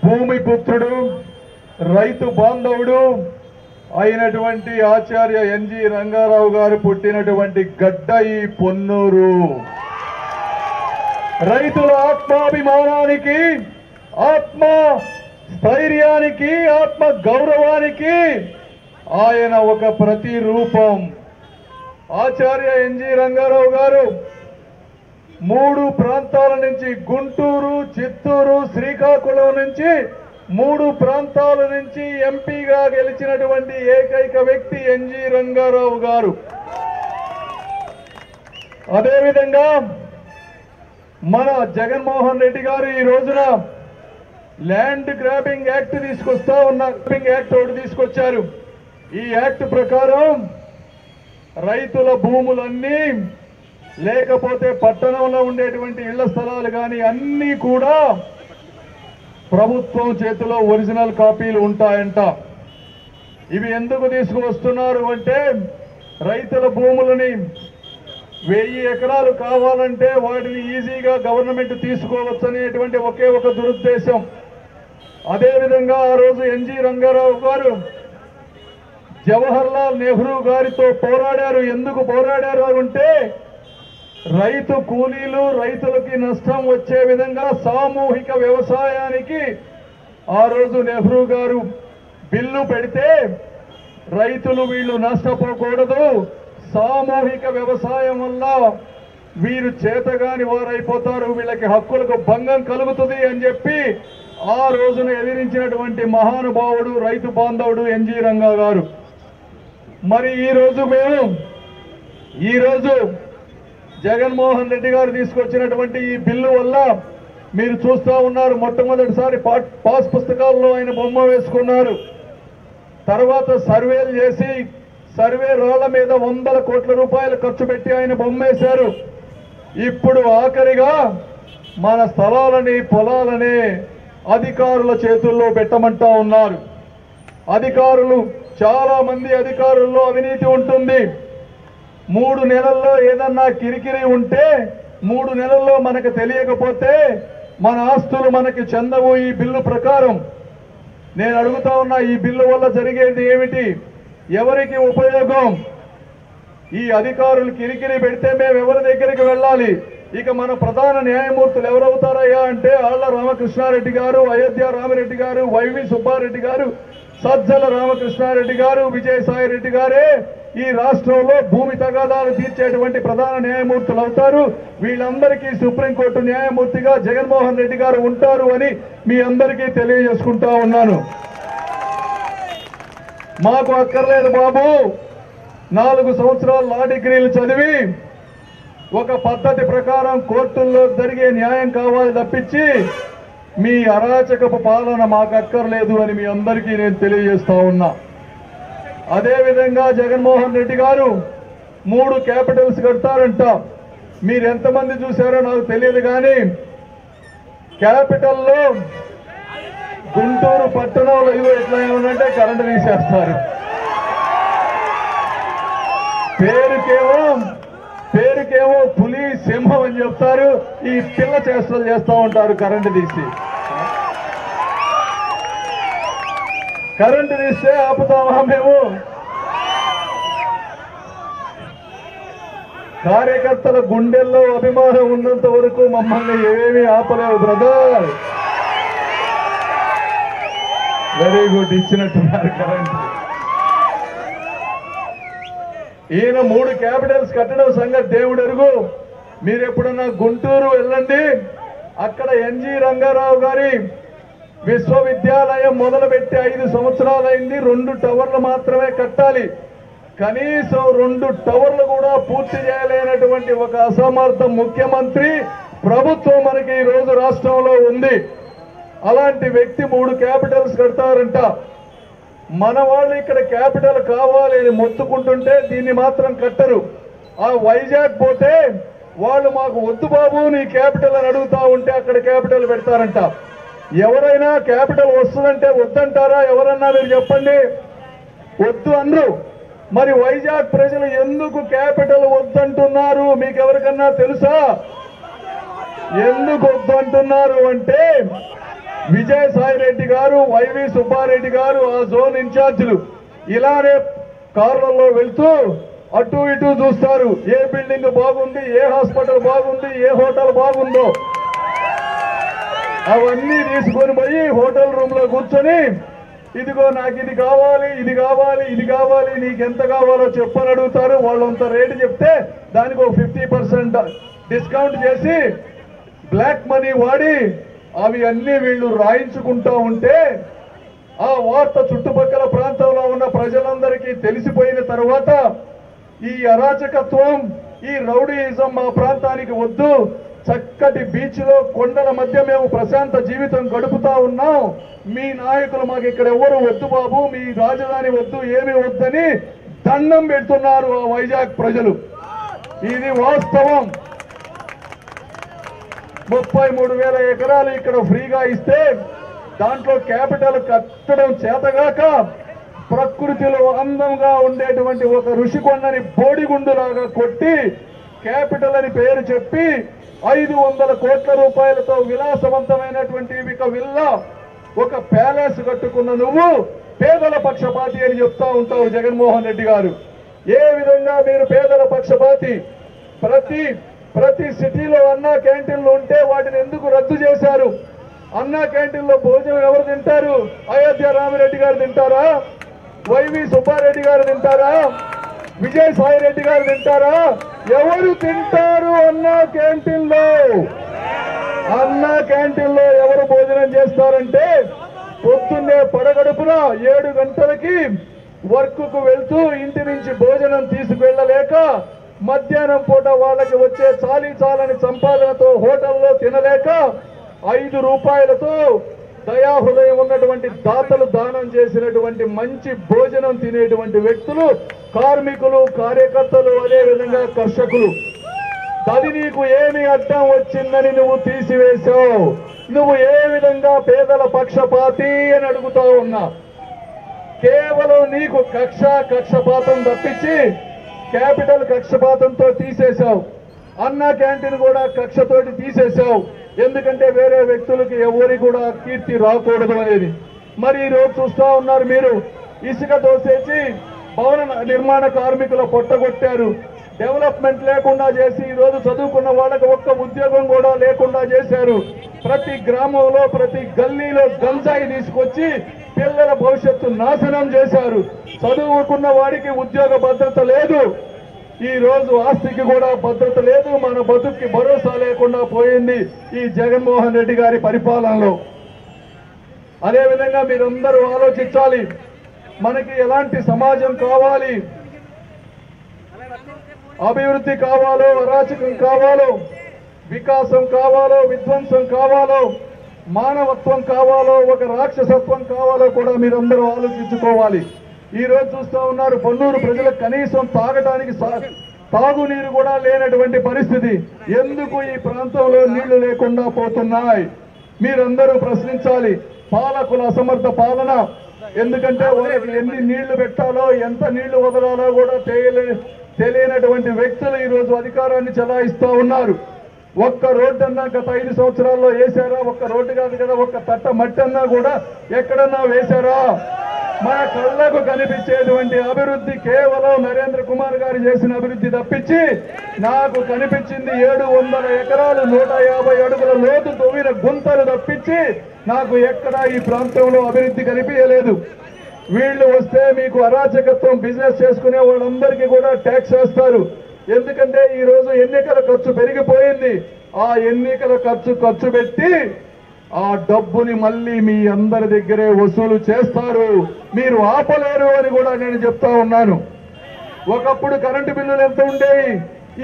భూమిపుత్రుడు రైతు బాంధవుడు అయినటువంటి ఆచార్య ఎన్జి రంగారావు గారు పుట్టినటువంటి గడ్డ ఈ పొన్నూరు. రైతుల ఆత్మాభిమానానికి, ఆత్మ స్థైర్యానికి, ఆత్మ గౌరవానికి ఆయన ఒక ప్రతిరూపం. ఆచార్య ఎన్జి రంగారావు గారు 3 ప్రాంతాల నుంచి, గుంటూరు, చిత్తూరు, శ్రీకాకుళం నుంచి 3 ప్రాంతాల నుంచి ఎంపీగా గెలిచినటువంటి ఏకైక వ్యక్తి ఎన్జి రంగారావు గారు. అదేవిధంగా మన జగన్మోహన్ రెడ్డి గారు ఈ రోజున ల్యాండ్ గ్రాబింగ్ యాక్ట్ తీసుకొస్తా యాక్ట్ ఒకటి తీసుకొచ్చారు. ఈ యాక్ట్ ప్రకారం రైతుల భూములన్నీ, లేకపోతే పట్టణంలో ఉండేటువంటి ఇళ్ల స్థలాలు కానీ అన్నీ కూడా ప్రభుత్వం చేతిలో ఒరిజినల్ కాపీలు ఉంటాయంట. ఇవి ఎందుకు తీసుకువస్తున్నారు అంటే, రైతుల భూములని 1000 ఎకరాలు కావాలంటే వాటిని ఈజీగా గవర్నమెంట్ తీసుకోవచ్చు అనేటువంటి ఒకే ఒక దురుద్దేశం. అదేవిధంగా ఆ రోజు ఎన్జి రంగారావు గారు జవహర్ లాల్ నెహ్రూ గారితో పోరాడారు. ఎందుకు పోరాడారు అంటే, రైతు కూలీలు, రైతులకి నష్టం వచ్చే విధంగా సామూహిక వ్యవసాయానికి ఆ రోజు నెహ్రూ గారు బిల్లు పెడితే, రైతులు వీళ్ళు నష్టపోకూడదు, సామూహిక వ్యవసాయం వల్ల వీరు చేతగాని వారైపోతారు, వీళ్ళకి హక్కులకు భంగం కలుగుతుంది అని చెప్పి ఆ రోజున ఎదిరించినటువంటి మహానుభావుడు, రైతు బాంధవుడు ఎన్జి రంగా గారు. మరి ఈరోజు జగన్మోహన్ రెడ్డి గారు తీసుకొచ్చినటువంటి ఈ బిల్లు వల్ల మీరు చూస్తా ఉన్నారు, మొట్టమొదటిసారి పాస్ పుస్తకాల్లో ఆయన బొమ్మ వేసుకున్నారు. తర్వాత సర్వేలు చేసి సర్వే రాళ్ల మీద 100 కోట్ల రూపాయలు ఖర్చు పెట్టి ఆయన బొమ్మ వేశారు. ఇప్పుడు ఆఖరిగా మన స్థలాలని, పొలాలని అధికారుల చేతుల్లో పెట్టమంటా ఉన్నారు. అధికారులు, చాలా మంది అధికారుల్లో అవినీతి ఉంటుంది. 3 నెలల్లో ఏదన్నా కిరికిరి ఉంటే, 3 నెలల్లో మనకు తెలియకపోతే మన ఆస్తులు మనకి చెందవు. ఈ బిల్లు ప్రకారం నేను అడుగుతా ఉన్నా, ఈ బిల్లు వల్ల జరిగేది ఏమిటి? ఎవరికి ఉపయోగం? ఈ అధికారులు కిరికిరి పెడితే మేము ఎవరి దగ్గరికి వెళ్ళాలి? ఇక మన ప్రధాన న్యాయమూర్తులు ఎవరవుతారయ్యా అంటే, ఆళ్ల రామకృష్ణారెడ్డి గారు, అయోధ్య రామిరెడ్డి గారు, వైవి సుబ్బారెడ్డి గారు, సజ్జల రామకృష్ణారెడ్డి గారు, విజయసాయి రెడ్డి గారే ఈ రాష్ట్రంలో భూమి తగాదాలు తీర్చేటువంటి ప్రధాన న్యాయమూర్తులు అవుతారు. వీళ్ళందరికీ సుప్రీంకోర్టు న్యాయమూర్తిగా జగన్మోహన్ రెడ్డి గారు ఉంటారు అని మీ అందరికీ తెలియజేసుకుంటా ఉన్నాను. మాకు అక్కర్లేదు బాబు, 4 సంవత్సరాలు లా డిగ్రీలు చదివి ఒక పద్ధతి ప్రకారం కోర్టుల్లో జరిగే న్యాయం కావాలి తప్పించి మీ అరాచకపు పాలన మాకు అక్కర్లేదు అని మీ అందరికీ నేను తెలియజేస్తా ఉన్నా. అదేవిధంగా జగన్మోహన్ రెడ్డి గారు 3 క్యాపిటల్స్ కడతారంట. మీరు ఎంతమంది చూశారో నాకు తెలియదు కానీ, క్యాపిటల్లో గుంటూరు పట్టణంలో ఇవి ఎట్లా ఏమనంటే కరెంటు తీసేస్తారు. పేరుకేమో పులి, సింహం అని చెప్తారు, ఈ పిల్ల చేష్టలు చేస్తూ ఉంటారు. కరెంటు తీస్తే ఆపుతామా మేము? కార్యకర్తల గుండెల్లో అభిమానం ఉన్నంత వరకు మమ్మల్ని ఏమీ ఆపలేవు బ్రదర్. వెరీ గుడ్, ఇచ్చినట్టున్నారు కరెంట్. ఈయన 3 క్యాపిటల్స్ కట్టడం సంగతి దేవుడు ఎరుగు. మీరు ఎప్పుడన్నా గుంటూరు వెళ్ళండి, అక్కడ ఎన్జి రంగారావు గారి విశ్వవిద్యాలయం మొదలుపెట్టి 5 సంవత్సరాలైంది. 2 టవర్లు మాత్రమే కట్టాలి. కనీసం 2 టవర్లు కూడా పూర్తి చేయలేనటువంటి ఒక అసమర్థ ముఖ్యమంత్రి ప్రభుత్వం మనకి ఈ రోజు రాష్ట్రంలో ఉంది. అలాంటి వ్యక్తి 3 క్యాపిటల్స్ కడతారంట. మన వాళ్ళు ఇక్కడ క్యాపిటల్ కావాలి అని మొత్తుకుంటుంటే దీన్ని మాత్రం కట్టరు. ఆ వైజాగ్ పోతే వాళ్ళు మాకు వద్దు బాబు నీ క్యాపిటల్ అని అడుగుతా ఉంటే అక్కడ క్యాపిటల్ పెడతారంట. ఎవరైనా క్యాపిటల్ వస్తుందంటే వద్దంటారా? ఎవరన్నా మీరు చెప్పండి. వద్దు అనరు. మరి వైజాగ్ ప్రజలు ఎందుకు క్యాపిటల్ వద్దంటున్నారు మీకు ఎవరికన్నా తెలుసా? ఎందుకు వద్దంటున్నారు అంటే విజయసాయి రెడ్డి గారు, వైవి సుబ్బారెడ్డి గారు ఆ జోన్ ఇన్ఛార్జీలు ఇలానే కార్లలో వెళ్తూ అటు ఇటు చూస్తారు. ఏ బిల్డింగ్ బాగుంది, ఏ హాస్పిటల్ బాగుంది, ఏ హోటల్ బాగుందో అవన్నీ తీసుకొని పోయి హోటల్ రూమ్ లో కూర్చొని ఇదిగో నాకు ఇది కావాలి, ఇది కావాలి, ఇది కావాలి, నీకు ఎంత కావాలో చెప్పని అడుగుతారు. వాళ్ళంత రేటు చెప్తే దానికి ఒక 50% డిస్కౌంట్ చేసి బ్లాక్ మనీ వాడి అవి అన్ని వీళ్ళు రాయించుకుంటూ ఉంటే ఆ వార్త చుట్టుపక్కల ప్రాంతంలో ఉన్న ప్రజలందరికీ తెలిసిపోయిన తర్వాత ఈ అరాచకత్వం, ఈ రౌడీయిజం మా ప్రాంతానికి వద్దు, చక్కటి బీచ్ లో కొండల మధ్య మేము ప్రశాంత జీవితం గడుపుతా ఉన్నాం, మీ నాయకులు మాకు ఇక్కడ ఎవరు వద్దు బాబు, మీ రాజధాని వద్దు, ఏమీ వద్దని దండం పెడుతున్నారు ఆ వైజాగ్ ప్రజలు. ఇది వాస్తవం. 33,000 ఎకరాలు ఇక్కడ ఫ్రీగా ఇస్తే దాంట్లో క్యాపిటల్ కట్టడం చేతగాక ప్రకృతిలో అందంగా ఉండేటువంటి ఒక ఋషికొండని బోడిగుండులాగా కొట్టి క్యాపిటల్ అని పేరు చెప్పి 500 కోట్ల రూపాయలతో విలాసవంతమైనటువంటి ఒక విల్లా, ఒక ప్యాలెస్ కట్టుకున్న నువ్వు పేదల పక్షపాతి అని చెప్తా ఉంటావు జగన్మోహన్ రెడ్డి గారు. ఏ విధంగా మీరు పేదల పక్షపాతి? ప్రతి సిటీలో అన్నా క్యాంటీన్లు ఉంటే వాటిని ఎందుకు రద్దు చేశారు? అన్నా క్యాంటీన్లో భోజనం ఎవరు తింటారు? అయోధ్య రామిరెడ్డి గారు తింటారా? వైవి సుబ్బారెడ్డి గారు తింటారా? విజయసాయి రెడ్డి గారు తింటారా? ఎవరు తింటారు అన్నా క్యాంటీన్లో? అన్నా క్యాంటీన్లో ఎవరు భోజనం చేస్తారంటే పొద్దున్నే పడగడుపున 7 గంటలకి వర్క్ కు వెళ్తూ ఇంటి నుంచి భోజనం తీసుకువెళ్ళలేక మధ్యాహ్నం పూట వాళ్ళకి వచ్చే చాలని సంపాదనతో హోటల్లో తినలేక 5 రూపాయలతో దయాహృదయం ఉన్నటువంటి దాతలు దానం చేసినటువంటి మంచి భోజనం తినేటువంటి వ్యక్తులు కార్మికులు, కార్యకర్తలు, అదే విధంగా కర్షకులు. అది నీకు ఏమి అడ్డం వచ్చిందని నువ్వు తీసివేశావు? నువ్వు ఏ విధంగా పేదల పక్షపాతి అని అడుగుతా ఉన్నా? కేవలం నీకు కక్షపాతం తప్పించి క్యాపిటల్ కక్షపాతంతో తీసేశావు. అన్నా క్యాంటీన్ కూడా కక్షతోటి తీసేశావు. ఎందుకంటే వేరే వ్యక్తులకి ఎవరి కూడా కీర్తి రాకూడదు అనేది. మరి ఈ రోజు చూస్తా ఉన్నారు మీరు, ఇసుక దోసేసి భవన నిర్మాణ కార్మికుల పొట్టగొట్టారు. డెవలప్మెంట్ లేకుండా చేసి ఈ రోజు చదువుకున్న వాళ్ళకి ఒక్క ఉద్యోగం కూడా లేకుండా చేశారు. ప్రతి గ్రామంలో, ప్రతి గల్లీలో గంజాయి తీసుకొచ్చి పిల్లల భవిష్యత్తు నాశనం చేశారు. చదువుకున్న వాడికి ఉద్యోగ భద్రత లేదు. ఈ రోజు ఆస్తికి కూడా భద్రత లేదు. మన బతుక్కి భరోసా లేకుండా పోయింది ఈ జగన్మోహన్ రెడ్డి గారి పరిపాలనలో. అదేవిధంగా మీరందరూ ఆలోచించాలి, మనకి ఎలాంటి సమాజం కావాలి? అభివృద్ధి కావాలో, అరాచకం కావాలో, వికాసం కావాలో, విధ్వంసం కావాలో, మానవత్వం కావాలో, ఒక రాక్షసత్వం కావాలో కూడా మీరందరూ ఆలోచించుకోవాలి. ఈ రోజు చూస్తా ఉన్నారు, పొన్నూరు ప్రజలకు కనీసం తాగడానికి తాగునీరు కూడా లేనటువంటి పరిస్థితి. ఎందుకు ఈ ప్రాంతంలో నీళ్లు లేకుండా పోతున్నాయి? మీరందరూ ప్రశ్నించాలి. పాలకుల అసమర్థ పాలన. ఎందుకంటే వాళ్ళకి ఎన్ని నీళ్లు పెట్టాలో, ఎంత నీళ్లు వదలాలో కూడా తెలియనటువంటి వ్యక్తులు ఈ రోజు అధికారాన్ని చలాయిస్తా ఉన్నారు. ఒక్క రోడ్డు అన్నా గత 5 సంవత్సరాల్లో వేశారా? ఒక్క రోడ్డు కాదు కదా, ఒక్క తట్ట మట్టి అన్నా కూడా ఎక్కడన్నా వేశారా? మన కళ్ళకు కనిపించేటువంటి అభివృద్ధి కేవలం నరేంద్ర కుమార్ గారు చేసిన అభివృద్ధి తప్పించి నాకు కనిపించింది 700 ఎకరాలు 150 అడుగుల లోతు తవ్విన గుంతలు తప్పించి నాకు ఎక్కడా ఈ ప్రాంతంలో అభివృద్ధి కనిపించలేదు. వీళ్ళు వస్తే మీకు అరాచకత్వం, బిజినెస్ చేసుకునే వాళ్ళందరికీ కూడా ట్యాక్స్ వేస్తారు. ఎందుకంటే ఈ రోజు ఎన్నికల ఖర్చు పెరిగిపోయింది. ఆ ఎన్నికల ఖర్చు పెట్టి ఆ డబ్బుని మళ్ళీ మీ అందరి దగ్గరే వసూలు చేస్తారు. మీరు ఆపలేరు అని కూడా నేను చెప్తా ఉన్నాను. ఒకప్పుడు కరెంటు బిల్లులు ఎంత ఉండేవి,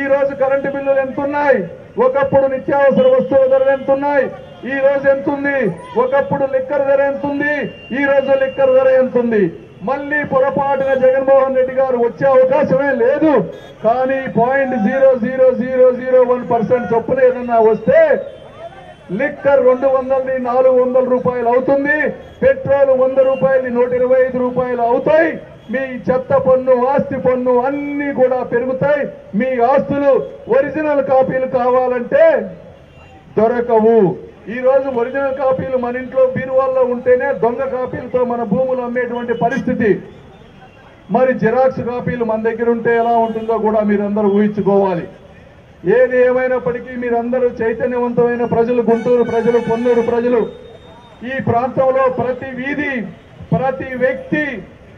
ఈ రోజు కరెంటు బిల్లులు ఎంత ఉన్నాయి? ఒకప్పుడు నిత్యావసర వస్తువుల ధరలు ఎంత ఉన్నాయి, ఈ రోజు ఎంత ఉంది? ఒకప్పుడు లిక్కర్ ధర ఎంత ఉంది, ఈ రోజు లిక్కర్ ధర ఎంత ఉంది? మళ్ళీ పొరపాటున జగన్మోహన్ రెడ్డి గారు వచ్చే అవకాశమే లేదు. కానీ 0.00001% చొప్పున ఏదన్నా వస్తే లిక్కర్ 200ని 400 రూపాయలు అవుతుంది. పెట్రోల్ 100 రూపాయలు 125 రూపాయలు అవుతాయి. మీ చెత్త పన్ను, ఆస్తి పన్ను అన్ని కూడా పెరుగుతాయి. మీ ఆస్తులు ఒరిజినల్ కాపీలు కావాలంటే దొరకవు. ఈ రోజు ఒరిజినల్ కాపీలు మన ఇంట్లో బీరువాల్లో ఉంటేనే దొంగ కాపీలతో మన భూములు అమ్మేటువంటి పరిస్థితి. మరి జిరాక్స్ కాపీలు మన దగ్గర ఉంటే ఎలా ఉంటుందో కూడా మీరందరూ ఊహించుకోవాలి. ఏది ఏమైనప్పటికీ మీరందరూ చైతన్యవంతమైన ప్రజలు, గుంటూరు ప్రజలు, పొన్నూరు ప్రజలు, ఈ ప్రాంతంలో ప్రతి వీధి, ప్రతి వ్యక్తి,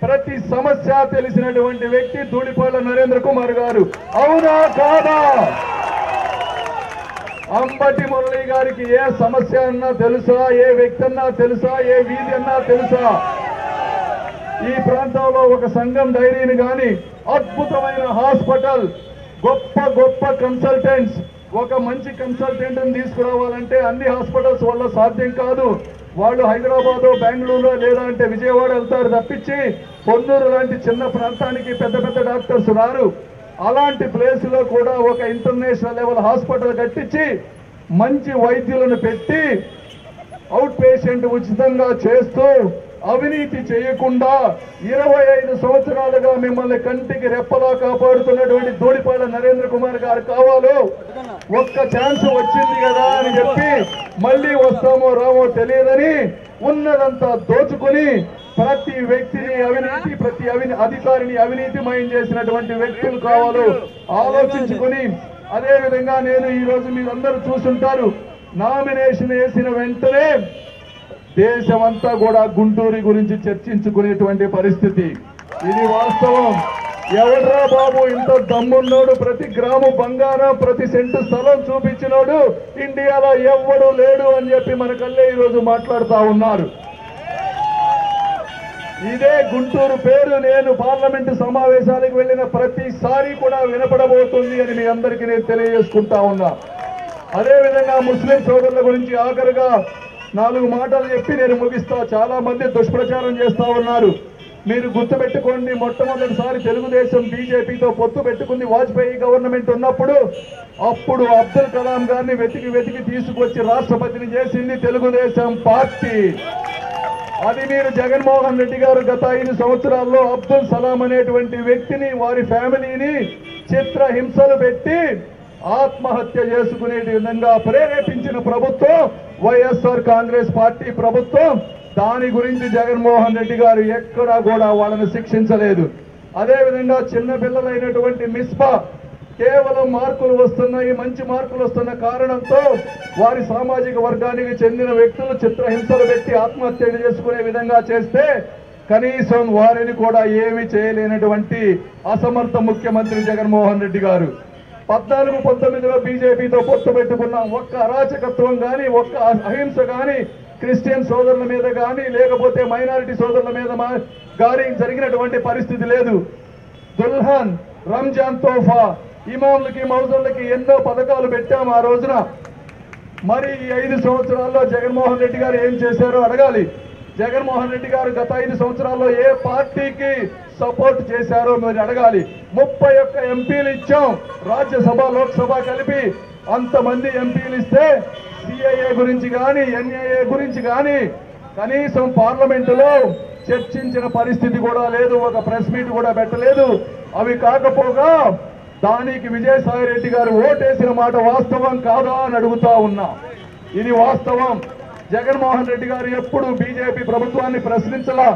ప్రతి సమస్య తెలిసినటువంటి వ్యక్తి ధూళిపాళ్ల నరేంద్ర కుమార్ గారు. అవునా కాదా? అంబటి మురళి గారికి ఏ సమస్య అన్నా తెలుసా? ఏ వ్యక్తి అన్నా తెలుసా? ఏ వీధి అన్నా తెలుసా? ఈ ప్రాంతంలో ఒక సంఘం డైరీని గాని, అద్భుతమైన హాస్పిటల్, గొప్ప గొప్ప కన్సల్టెంట్స్, ఒక మంచి కన్సల్టెంట్ తీసుకురావాలంటే అన్ని హాస్పిటల్స్ వల్ల సాధ్యం కాదు. వాళ్ళు హైదరాబాద్, బెంగళూరు లేదా అంటే విజయవాడ వెళ్తారు తప్పించి పొన్నూరు లాంటి చిన్న ప్రాంతానికి పెద్ద పెద్ద డాక్టర్స్ రారు. అలాంటి ప్లేస్ లో కూడా ఒక ఇంటర్నేషనల్ లెవెల్ హాస్పిటల్ కట్టించి మంచి వైద్యులను పెట్టి అవుట్ పేషెంట్ ఉచితంగా చేస్తూ అవినీతి చేయకుండా 25 సంవత్సరాలుగా మిమ్మల్ని కంటికి రెప్పలా కాపాడుతున్నటువంటి ధూళిపాళ్ల నరేంద్ర కుమార్ గారు కావాలో, ఒక్క ఛాన్స్ వచ్చింది కదా అని చెప్పి మళ్ళీ వస్తామో రామో తెలియదని ఉన్నదంతా దోచుకుని ప్రతి వ్యక్తిని అవినీతి, ప్రతి అధికారిని అవినీతిమయం చేసినటువంటి వ్యక్తులు కావాలో ఆలోచించుకుని, అదే విధంగా నేను ఈ రోజు మీరందరూ చూసుంటారు, నామినేషన్ వేసిన వెంటనే దేశమంతా కూడా గుంటూరు గురించి చర్చించుకునేటువంటి పరిస్థితి. ఇది వాస్తవం. ఎవడ్రా బాబు ఇంత దమ్మున్నోడు, ప్రతి గ్రాము బంగారం, ప్రతి సెంటు స్థలం చూపించినోడు ఇండియాలో ఎవ్వడు లేడు అని చెప్పి మన కళ్ళే ఈరోజు మాట్లాడుతా ఉన్నారు. ఇదే గుంటూరు పేరు నేను పార్లమెంటు సమావేశాలకు వెళ్లిన ప్రతిసారి కూడా వినపడబోతుంది అని మీ అందరికీ నేను తెలియజేసుకుంటా ఉన్నా. అదేవిధంగా ముస్లిం సోదరుల గురించి ఆఖరుగా 4 మాటలు చెప్పి నేను ముగిస్తా. చాలా మంది దుష్ప్రచారం చేస్తా ఉన్నారు. మీరు గుర్తుపెట్టుకోండి, మొట్టమొదటిసారి తెలుగుదేశం బీజేపీతో పొత్తు పెట్టుకుంది వాజ్పేయి గవర్నమెంట్ ఉన్నప్పుడు. అప్పుడు అబ్దుల్ కలాం గారిని వెతికి తీసుకొచ్చి రాష్ట్రపతిని చేసింది తెలుగుదేశం పార్టీ. అది మీరు జగన్మోహన్ రెడ్డి గారు గత 5 సంవత్సరాల్లో అబ్దుల్ సలాం అనేటువంటి వ్యక్తిని, వారి ఫ్యామిలీని చిత్రహింసలు పెట్టి ఆత్మహత్య చేసుకునే విధంగా ప్రేరేపించిన ప్రభుత్వం వైఎస్ఆర్ కాంగ్రెస్ పార్టీ ప్రభుత్వం. దాని గురించి జగన్మోహన్ రెడ్డి గారు ఎక్కడా కూడా వాళ్ళని శిక్షించలేదు. అదేవిధంగా చిన్న పిల్లలైనటువంటి మిస్బా కేవలం మార్కులు వస్తున్నాయి, మంచి మార్కులు వస్తున్న కారణంతో వారి సామాజిక వర్గానికి చెందిన వ్యక్తులు చిత్రహింసలు పెట్టి ఆత్మహత్యలు చేసుకునే విధంగా చేస్తే కనీసం వారిని కూడా ఏమీ చేయలేనటువంటి అసమర్థ ముఖ్యమంత్రి జగన్మోహన్ రెడ్డి గారు. 14-19లో బీజేపీతో పొత్తు పెట్టుకున్నాం. ఒక్క అరాచకత్వం కానీ, ఒక్క అహింస కానీ, క్రిస్టియన్ సోదరుల మీద కానీ, లేకపోతే మైనారిటీ సోదరుల మీద కానీ జరిగినటువంటి పరిస్థితి లేదు. దుల్హన్, రంజాన్ తోఫా, ఇమాంలకి, మౌజులకి ఎన్నో పథకాలు పెట్టాము ఆ రోజున. మరి ఈ 5 సంవత్సరాల్లో జగన్మోహన్ రెడ్డి గారు ఏం చేశారో అడగాలి. జగన్మోహన్ రెడ్డి గారు గత 5 సంవత్సరాల్లో ఏ పార్టీకి సపోర్ట్ చేశారో మీరు అడగాలి. 31 ఎంపీలు ఇచ్చాం, రాజ్యసభ లోక్సభ కలిపి అంతమంది ఎంపీలు ఇస్తే సిఐఏ గురించి కానీ, ఎన్ఐఏ గురించి కానీ కనీసం పార్లమెంటులో చర్చించిన పరిస్థితి కూడా లేదు. ఒక ప్రెస్ మీట్ కూడా పెట్టలేదు. అవి కాకపోగా దానికి విజయసాయి రెడ్డి గారు ఓటేసిన మాట వాస్తవం కాదా అని అడుగుతా ఉన్నా. ఇది వాస్తవం. జగన్మోహన్ రెడ్డి గారు ఎప్పుడు బీజేపీ ప్రభుత్వాన్ని ప్రశ్నించలా.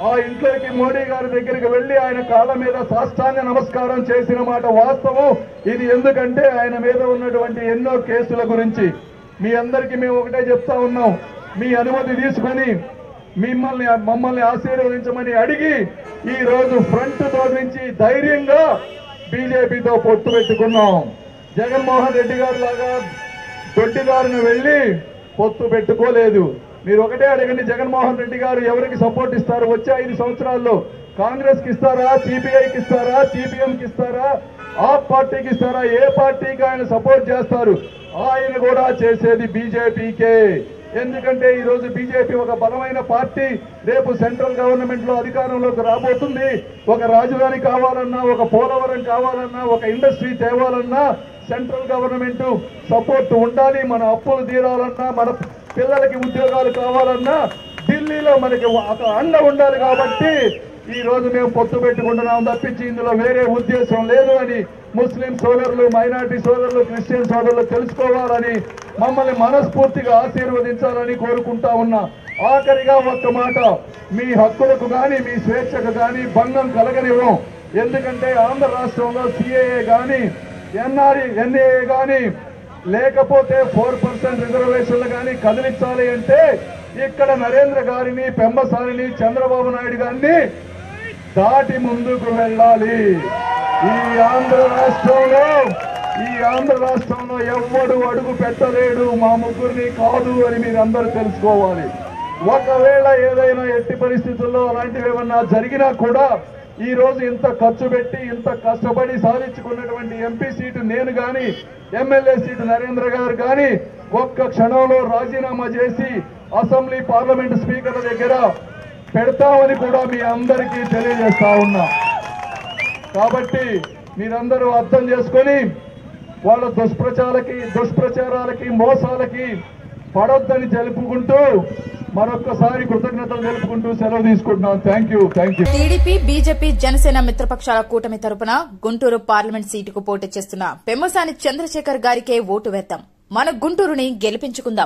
ఆ ఇంట్లోకి మోడీ గారి దగ్గరికి వెళ్లి ఆయన కాళ్ళ మీద సాష్టాంగ నమస్కారం చేసిన మాట వాస్తవం. ఇది ఎందుకంటే ఆయన మీద ఉన్నటువంటి ఎన్నో కేసుల గురించి. మీ అందరికీ మేము ఒకటే చెప్తా ఉన్నాం, మీ అనుమతి తీసుకొని మమ్మల్ని ఆశీర్వదించమని అడిగి ఈ రోజు ఫ్రంట్ డోర్ నుంచి ధైర్యంగా బీజేపీతో పొత్తు పెట్టుకున్నాం. జగన్మోహన్ రెడ్డి గారు లాగా దొడ్డిదారిని వెళ్లి పొత్తు పెట్టుకోలేదు. మీరు ఒకటే అడగండి, జగన్మోహన్ రెడ్డి గారు ఎవరికి సపోర్ట్ ఇస్తారు? వచ్చే 5 సంవత్సరాల్లో కాంగ్రెస్ కి ఇస్తారా, సిపిఐకి ఇస్తారా, సిపిఎంకి ఇస్తారా, ఆప్ పార్టీకి ఇస్తారా? ఏ పార్టీకి ఆయన సపోర్ట్ చేస్తారు? ఆయన కూడా చేసేది బీజేపీకే. ఎందుకంటే ఈ రోజు బీజేపీ ఒక బలమైన పార్టీ. రేపు సెంట్రల్ గవర్నమెంట్ లో అధికారంలోకి రాబోతుంది. ఒక రాజధాని కావాలన్నా, ఒక పోలవరం కావాలన్నా, ఒక ఇండస్ట్రీ తేవాలన్నా సెంట్రల్ గవర్నమెంట్ సపోర్ట్ ఉండాలి. మన అప్పులు తీరాలన్నా, మన పిల్లలకి ఉద్యోగాలు కావాలన్నా ఢిల్లీలో మనకి ఒక అండ ఉండాలి. కాబట్టి ఈ రోజు మేము పొత్తు పెట్టుకుంటున్నాం తప్పించి ఇందులో వేరే ఉద్దేశం లేదు అని ముస్లిం సోదరులు, మైనారిటీ సోదరులు, క్రిస్టియన్ సోదరులు తెలుసుకోవాలని మమ్మల్ని మనస్ఫూర్తిగా ఆశీర్వదించాలని కోరుకుంటా ఉన్నా. ఆఖరిగా ఒక్క మాట, మీ హక్కులకు గాని మీ స్వేచ్ఛకు గాని భంగం కలగనివ్వం. ఎందుకంటే ఆంధ్ర రాష్ట్రంలో సిఏఏ గాని ఎన్ఏఏ గాని లేకపోతే 4% రిజర్వేషన్లు గాని కదిలించాలి అంటే ఇక్కడ నరేంద్ర గారిని పెమ్మసానిని చంద్రబాబు నాయుడు గారిని దాటి ముందుకు వెళ్ళాలి. ఈ ఆంధ్ర రాష్ట్రంలో ఎవ్వడు అడుగు పెట్టలేడు, మా ముగ్గురిని కాదు అని మీరందరూ తెలుసుకోవాలి. ఒకవేళ ఏదైనా ఎట్టి పరిస్థితుల్లో అలాంటివి ఏమన్నా జరిగినా కూడా ఈ రోజు ఇంత ఖర్చు పెట్టి ఇంత కష్టపడి సాధించుకున్నటువంటి ఎంపీ సీటు నేను గాని ఎమ్మెల్యే సీటు నరేంద్ర గారు గాని ఒక్క క్షణంలో రాజీనామా చేసి అసెంబ్లీ పార్లమెంట్ స్పీకర్ల దగ్గర పెడతామని కూడా మీ అందరికీ తెలియజేస్తా ఉన్నా. కాబట్టి మీరందరూ అర్థం చేసుకొని వాళ్ళ దుష్ప్రచారాలకి మోసాలకి పడొద్దని తెలుపుకుంటూ మరొక్కసారి కృతజ్ఞతలు తెలుపుకుంటూ సెలవు తీసుకుంటున్నాను. Thank you. TDP, BJP, Janasena మిత్రపక్షాల కూటమి తరపున గుంటూరు పార్లమెంట్ సీటుకు పోటీ చేస్తున్న పెమ్మసాని చంద్రశేఖర్ గారికే ఓటు వేద్దాం. మన గుంటూరుని గెలిపించుకుందాం.